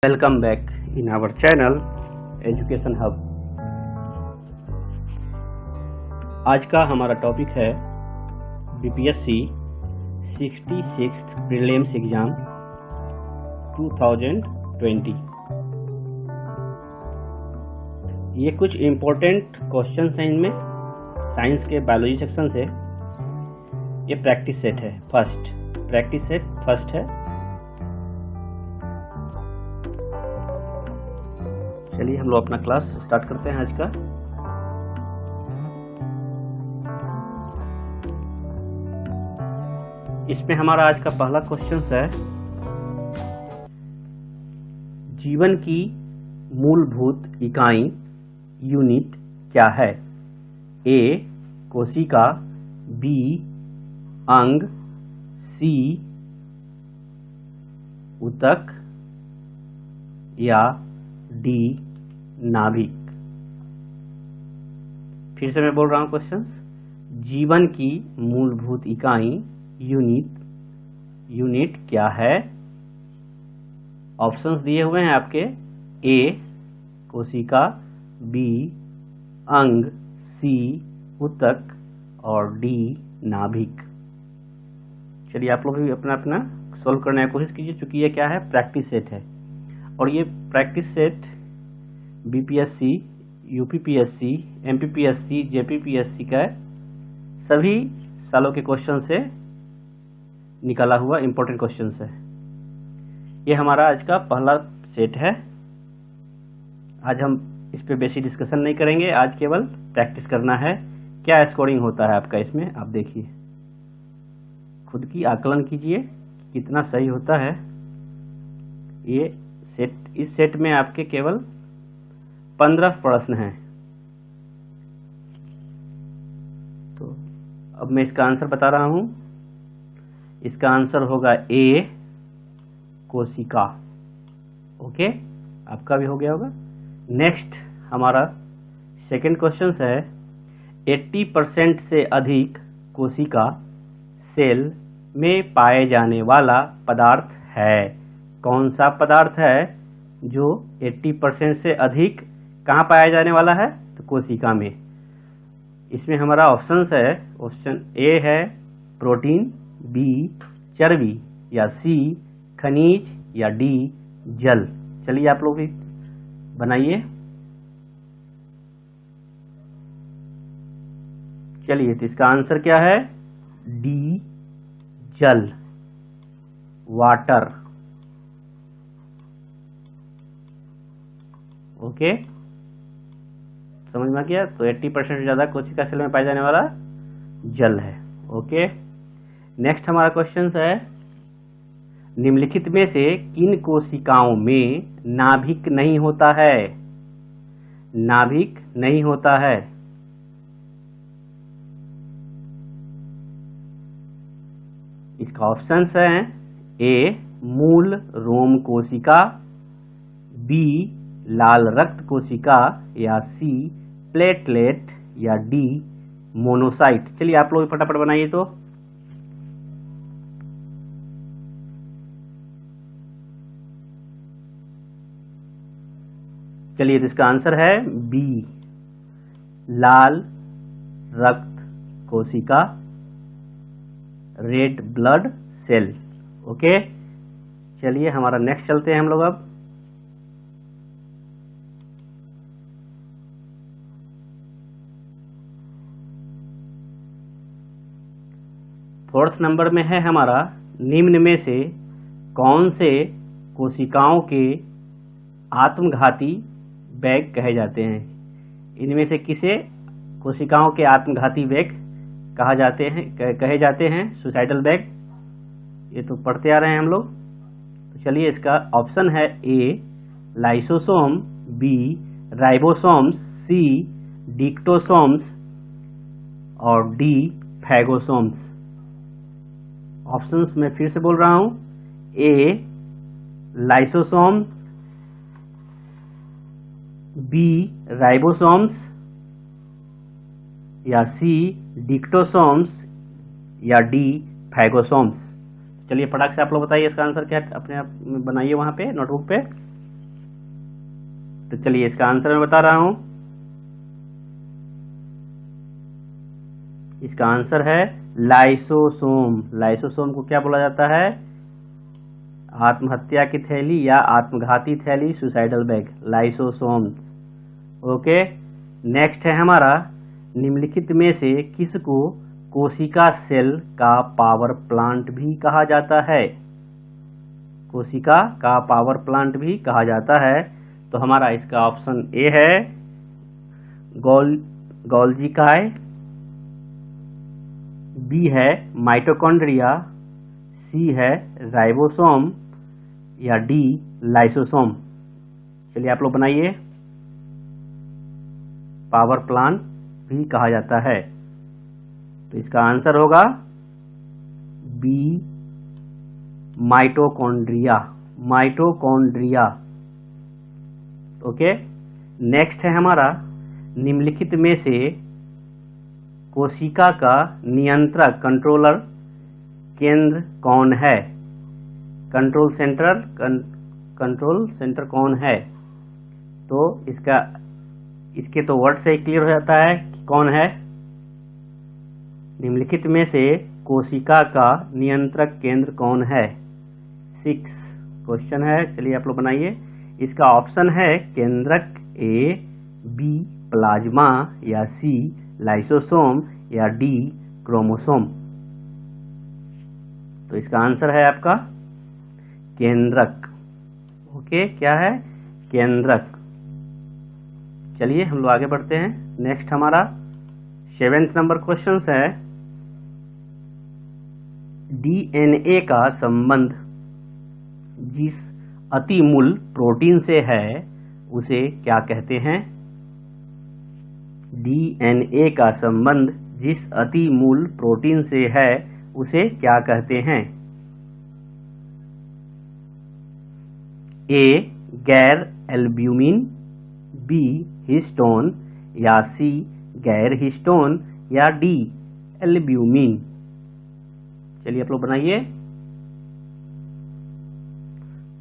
Welcome back in our channel Education Hub। आज का हमारा टॉपिक है बीपीएससी 66th प्रीलिम्स एग्जाम 2020। ये कुछ इम्पोर्टेंट क्वेश्चंस हैं इनमें, साइंस के बायोलॉजी सेक्शन से। ये प्रैक्टिस सेट है, प्रैक्टिस सेट फर्स्ट है। चलिए हम लोग अपना क्लास स्टार्ट करते हैं आज का। इसमें हमारा आज का पहला क्वेश्चन है, जीवन की मूलभूत इकाई यूनिट क्या है? ए कोशिका, बी अंग, सी ऊतक या डी नाभिक। फिर से मैं बोल रहा हूं क्वेश्चन, जीवन की मूलभूत इकाई यूनिट क्या है? ऑप्शंस दिए हुए हैं आपके, ए कोशिका, बी अंग, सी ऊतक और डी नाभिक। चलिए आप लोग भी अपना अपना सॉल्व करने की कोशिश कीजिए, चूंकि ये क्या है, प्रैक्टिस सेट है। और ये practice set BPSC, UPPSC, MPPSC, JPPSC का सभी सालों के क्वेश्चन से निकाला हुआ इम्पोर्टेंट क्वेश्चन है। ये हमारा आज का पहला सेट है। आज हम इस पे बेसिक डिस्कशन नहीं करेंगे, आज केवल प्रैक्टिस करना है। क्या स्कोरिंग होता है आपका इसमें, आप देखिए, खुद की आकलन कीजिए कितना सही होता है। ये सेट, इस सेट में आपके केवल 15 प्रश्न हैं। तो अब मैं इसका आंसर बता रहा हूं। इसका आंसर होगा ए कोशिका। ओके, आपका भी हो गया होगा। नेक्स्ट हमारा सेकंड क्वेश्चन है, 80% से अधिक कोशिका सेल में पाए जाने वाला पदार्थ है। कौन सा पदार्थ है जो 80% से अधिक कहाँ पाया जाने वाला है? तो कोशिका में। इसमें हमारा ऑप्शंस है, ऑप्शन ए है प्रोटीन, बी चर्बी या सी खनिज या डी जल। चलिए आप लोग भी बनाइए। चलिए, तो इसका आंसर क्या है? डी जल, वाटर। ओके, समझ में आ गया? तो 80% से ज्यादा कोशिका सेल में पाया जाने वाला जल है। ओके, नेक्स्ट हमारा क्वेश्चन है, निम्नलिखित में से किन कोशिकाओं में नाभिक नहीं होता है? नाभिक नहीं होता है। इसका ऑप्शंस हैं, ए मूल रोम कोशिका, बी लाल रक्त कोशिका या सी प्लेटलेट या डी मोनोसाइट। चलिए आप लोग फटाफट बनाइए। तो चलिए, तो इसका आंसर है बी लाल रक्त कोशिका, रेड ब्लड सेल। ओके, चलिए हमारा नेक्स्ट चलते हैं हम लोग। अब फोर्थ नंबर में है हमारा, निम्न में से कौन से कोशिकाओं के आत्मघाती बैग कहे जाते हैं? इनमें से किसे कोशिकाओं के आत्मघाती बैग कहे जाते हैं? Suicidal bag. ये तो पढ़ते आ रहे हैं हम लोग। तो चलिए, इसका ऑप्शन है ए लाइसोसोम, बी राइबोसोम्स, सी डिक्टोसोम्स और डी फैगोसोम्स। ऑप्शंस मैं फिर से बोल रहा हूं, ए लाइसोसोम, बी राइबोसोम्स या सी डिक्टोसोम्स या डी फैगोसोम्स। चलिए फटाक से आप लोग बताइए इसका आंसर क्या है, अपने आप बनाइए वहां पे नोटबुक पे। तो चलिए इसका आंसर मैं बता रहा हूं। इसका आंसर है लाइसोसोम। लाइसोसोम को क्या बोला जाता है? आत्महत्या की थैली या आत्मघाती थैली, suicidal bag, lysosome. Okay, next है हमारा, निम्नलिखित में से किसको कोशिका सेल का पावर प्लांट भी कहा जाता है? कोशिका का पावर प्लांट भी कहा जाता है। तो हमारा इसका ऑप्शन ए है गोल्गी काय, बी है माइटोकॉन्ड्रिया, सी है राइबोसोम या डी लाइसोसोम। चलिए आप लोग बनाइए। पावर प्लांट भी कहा जाता है, तो इसका आंसर होगा B mitochondria. Mitochondria. Okay, next है हमारा, निम्नलिखित में से कोशिका का नियंत्रक कंट्रोलर केंद्र कौन है? कंट्रोल सेंटर कौन है? तो इसके तो वर्ड से क्लियर हो जाता है कि कौन है। निम्नलिखित में से कोशिका का नियंत्रक केंद्र कौन है? 6 क्वेश्चन है। चलिए आप लोग बनाइए। इसका ऑप्शन है केंद्रक ए, बी प्लाज्मा या सी लाइसोसोम या डी क्रोमोसोम। तो इसका आंसर है आपका केंद्रक। ओके, क्या है? केंद्रक। चलिए हम लोग आगे बढ़ते हैं। नेक्स्ट हमारा 7th नंबर क्वेश्चन है, डीएनए का संबंध जिस अतिमूल प्रोटीन से है उसे क्या कहते हैं? डीएनए का संबंध जिस अतिमूल प्रोटीन से है उसे क्या कहते हैं? ए गैर एल्ब्यूमिन, बी हिस्टोन या सी गैर हिस्टोन या डी एल्ब्यूमिन। चलिए आप लोग बनाइए।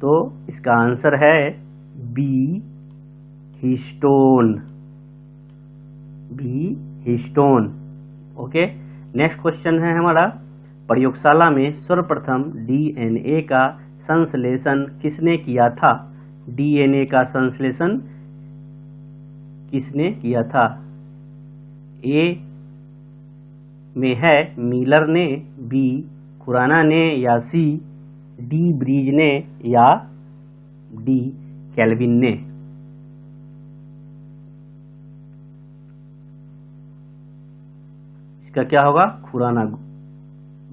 तो इसका आंसर है B histone. B histone. Okay, next question है हमारा, प्रयोगशाला में सर्वप्रथम डीएनए का संश्लेषण किसने किया था? डीएनए का संश्लेषण किसने किया था? ए में है मिलर ने, बी खुराना ने या सी डी ब्रीज ने या डी कैल्विन ने। इसका क्या होगा? खुराना,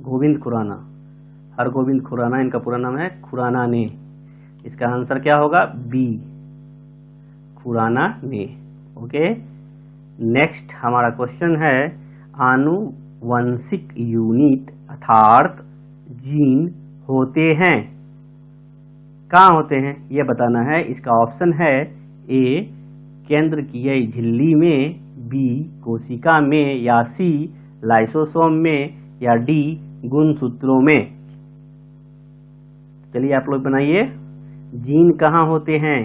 गोविंद खुराना, हरगोविंद खुराना इनका पूरा नाम है, खुराना ने। इसका आंसर क्या होगा? बी खुराना ने। ओके, नेक्स्ट हमारा क्वेश्चन है, आनुवंशिक यूनिट अर्थात जीन होते हैं, कहाँ होते हैं यह बताना है। इसका ऑप्शन है ए केंद्रकीय झिल्ली में, बी कोशिका में या सी लाइसोसोम में या डी गुणसूत्रों में। चलिए आप लोग बनाइए। जीन कहाँ होते हैं?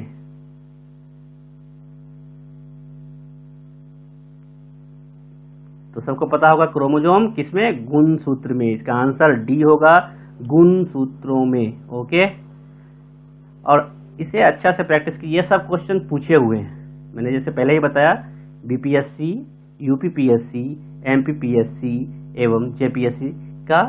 तो सबको पता होगा क्रोमोसोम किसमें? गुणसूत्र में। इसका आंसर डी होगा, गुणसूत्रों में। ओके, और इसे अच्छा से प्रैक्टिस की। ये सब क्वेश्चन पूछे हुए हैं, मैंने जैसे पहले ही बताया, बीपीएससी, यूपीपीएससी, एमपीपीएससी एवं जेपीएससी का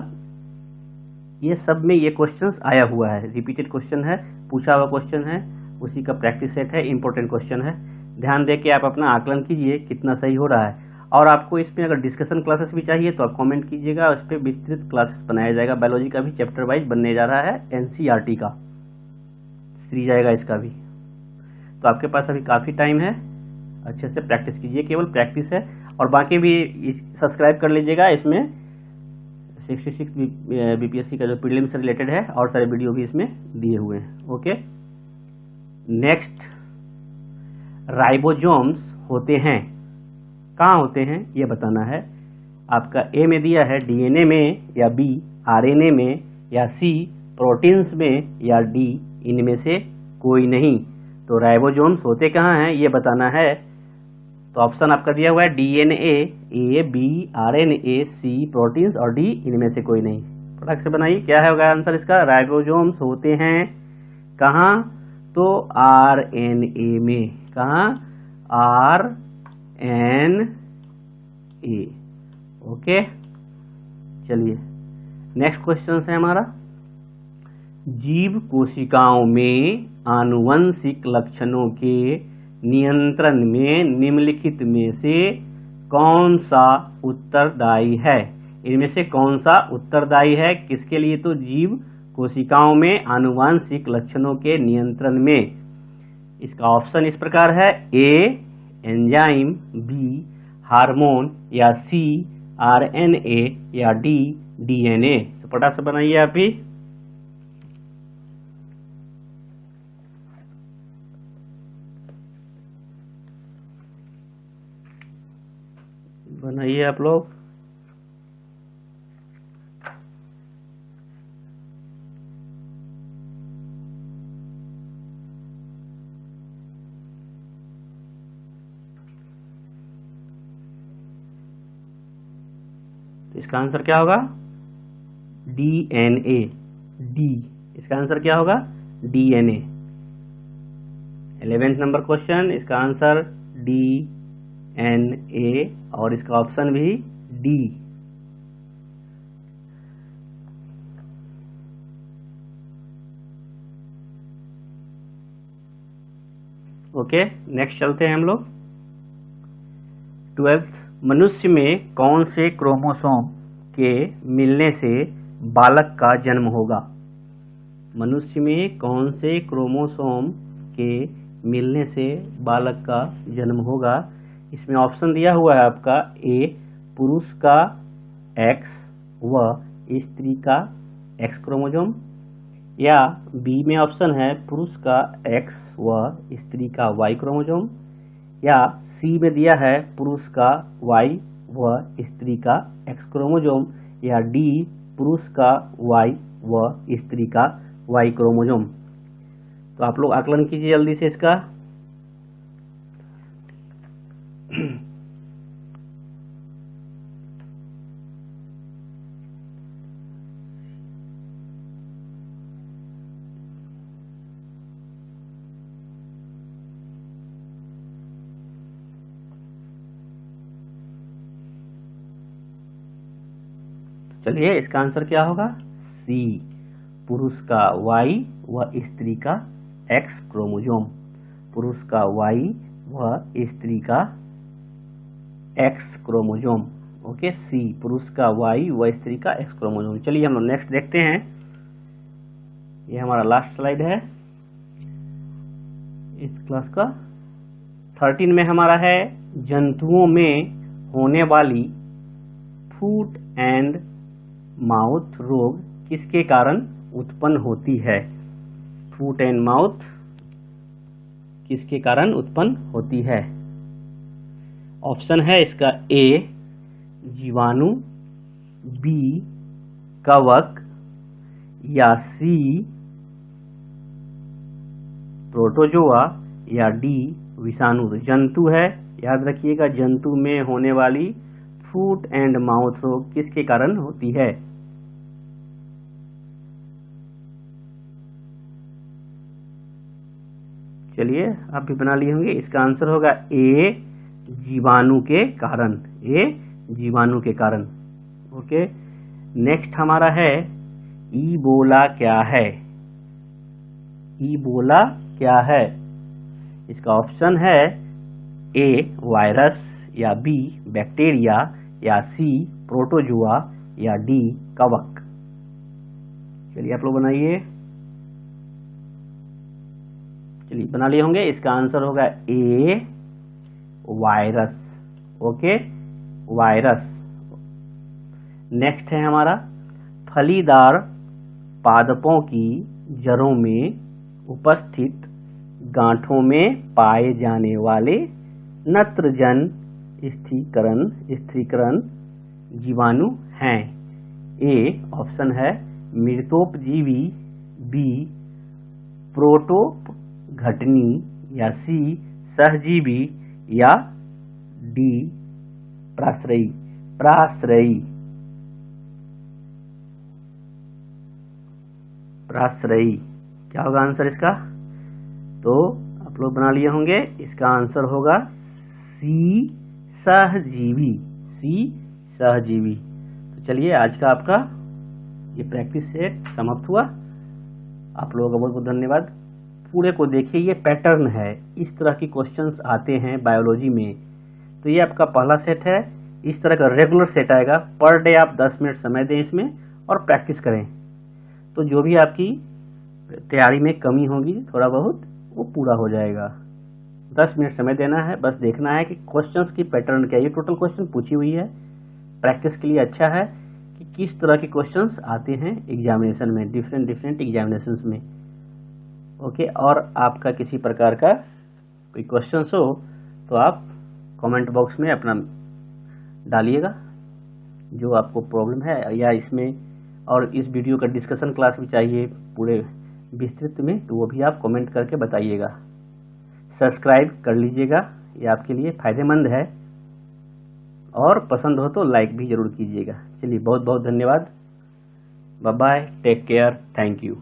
ये सब में ये क्वेश्चंस आया हुआ है। रिपीटेड क्वेश्चन है, पूछा हुआ क्वेश्चन है, उसी का प्रैक्टिस सेट है, इंपॉर्टेंट क्वेश्चन है। ध्यान दे के आप अपना आकलन कीजिए कितना सही हो रहा है। और आपको इसमें अगर डिस्कशन क्लासेस भी चाहिए तो आप कमेंट कीजिएगा, उस पर विस्तृत क्लासेस बनाया जाएगा। बायोलॉजी का भी चैप्टर वाइज बनने जा रहा है, एनसीईआरटी का सीरीज जाएगा इसका भी। तो आपके पास अभी काफ़ी टाइम है, अच्छे से प्रैक्टिस कीजिए, केवल प्रैक्टिस है। और बाकी भी सब्सक्राइब कर लीजिएगा, इसमें 66 बीपीएससी का जो प्रीलिम्स से रिलेटेड है और सारे वीडियो भी इसमें दिए हुए हैं। ओके, नेक्स्ट, राइबोसोम्स होते हैं, कहाँ होते हैं ये बताना है। आपका ए में दिया है डीएनए में या बी आरएनए में या सी प्रोटीन्स में या डी इनमें से कोई नहीं। तो राइबोसोम्स होते कहाँ हैं ये बताना है। तो ऑप्शन आपका दिया हुआ है DNA, A, B, RNA, C proteins और D इनमें से कोई नहीं। फटाक से बनाइए, क्या है होगा आंसर इसका। राइबोसोम्स होते हैं कहाँ, तो RNA में। कहाँ, RNA। ओके, चलिए नेक्स्ट क्वेश्चन है हमारा। जीव कोशिकाओं में आनुवंशिक लक्षणों के नियंत्रण में निम्नलिखित में से कौन सा उत्तरदायी है। इनमें से कौन सा उत्तरदायी है किसके लिए, तो जीव कोशिकाओं में आनुवंशिक लक्षणों के नियंत्रण में। इसका ऑप्शन इस प्रकार है, ए एंजाइम, बी हार्मोन, या सी RNA, या डी DNA। तो फटाफट से बनाइए आप भी। बनाइए आप लोग। तो इसका आंसर क्या होगा, DNA, डी। इसका आंसर क्या होगा, DNA। 11th नंबर क्वेश्चन, इसका आंसर DNA और इसका ऑप्शन भी डी। ओके, नेक्स्ट चलते हैं हम लोग। 12th, मनुष्य में कौन से क्रोमोसोम के मिलने से बालक का जन्म होगा। मनुष्य में कौन से क्रोमोसोम के मिलने से बालक का जन्म होगा। इसमें ऑप्शन दिया हुआ है आपका, ए पुरुष का X व स्त्री का X क्रोमोसोम, या बी में ऑप्शन है पुरुष का X व स्त्री का Y क्रोमोसोम, या सी में दिया है पुरुष का Y व स्त्री का X क्रोमोसोम, या डी पुरुष का Y व स्त्री का Y क्रोमोसोम। तो आप लोग आकलन कीजिए जल्दी से इसका। चलिए इसका आंसर क्या होगा, सी पुरुष का Y व स्त्री का X क्रोमोसोम। पुरुष का Y व स्त्री का X क्रोमोसोम। ओके, सी पुरुष का Y व स्त्री का X क्रोमोसोम। चलिए हम लोग नेक्स्ट देखते हैं। ये हमारा लास्ट स्लाइड है इस क्लास का। 13 में हमारा है, जंतुओं में होने वाली फूट एंड माउथ रोग किसके कारण उत्पन्न होती है। फूट एंड माउथ किसके कारण उत्पन्न होती है। ऑप्शन है इसका, ए जीवाणु, बी कवक, या सी प्रोटोजोआ, या डी विषाणु। जंतु है, याद रखिएगा, जंतु में होने वाली फूट एंड माउथ रोग किसके कारण होती है। चलिए आप भी बना लिए होंगे। इसका आंसर होगा ए जीवाणु के कारण। ए जीवाणु के कारण। ओके, नेक्स्ट हमारा है, ईबोला क्या है। ईबोला क्या है। इसका ऑप्शन है, ए वायरस, या बी बैक्टीरिया, या सी प्रोटोजोआ, या डी कवक। चलिए आप लोग बनाइए। चलिए बना लिए होंगे। इसका आंसर होगा ए वायरस। Okay, virus. नेक्स्ट है हमारा, फलीदार पादपों की जड़ों में उपस्थित गांठों में पाए जाने वाले नत्रजन स्थिरीकरण जीवाणु हैं। ए ऑप्शन है मृतोपजीवी, बी प्रोटोपघटनी, या सी सहजीवी या डी प्राश्रयी। प्राश्रयी, प्राश्रयी क्या होगा आंसर इसका? तो आप लोग बना लिए होंगे, इसका आंसर होगा सी सहजीवी। सी सहजीवी। तो चलिए आज का आपका ये प्रैक्टिस सेट समाप्त हुआ। आप लोगों का बहुत बहुत धन्यवाद। पूरे को देखिए, ये पैटर्न है, इस तरह की क्वेश्चंस आते हैं बायोलॉजी में। तो ये आपका पहला सेट है, इस तरह का रेगुलर सेट आएगा। पर डे आप 10 मिनट समय दें इसमें और प्रैक्टिस करें, तो जो भी आपकी तैयारी में कमी होगी थोड़ा बहुत वो पूरा हो जाएगा। 10 मिनट समय देना है, बस देखना है कि क्वेश्चंस की पैटर्न क्या है। ये टोटल क्वेश्चन पूछी हुई है, प्रैक्टिस के लिए अच्छा है कि किस तरह के क्वेश्चंस आते हैं एग्जामिनेशन में, डिफरेंट डिफरेंट एग्जामिनेशंस में। ओके, और आपका किसी प्रकार का कोई क्वेश्चंस हो तो आप कमेंट बॉक्स में अपना डालिएगा, जो आपको प्रॉब्लम है, या इसमें और इस वीडियो का डिस्कशन क्लास भी चाहिए पूरे विस्तृत में, तो वो भी आप कमेंट करके बताइएगा। सब्सक्राइब कर लीजिएगा, ये आपके लिए फ़ायदेमंद है, और पसंद हो तो लाइक भी ज़रूर कीजिएगा। चलिए बहुत बहुत धन्यवाद। Bye bye, take care, thank you.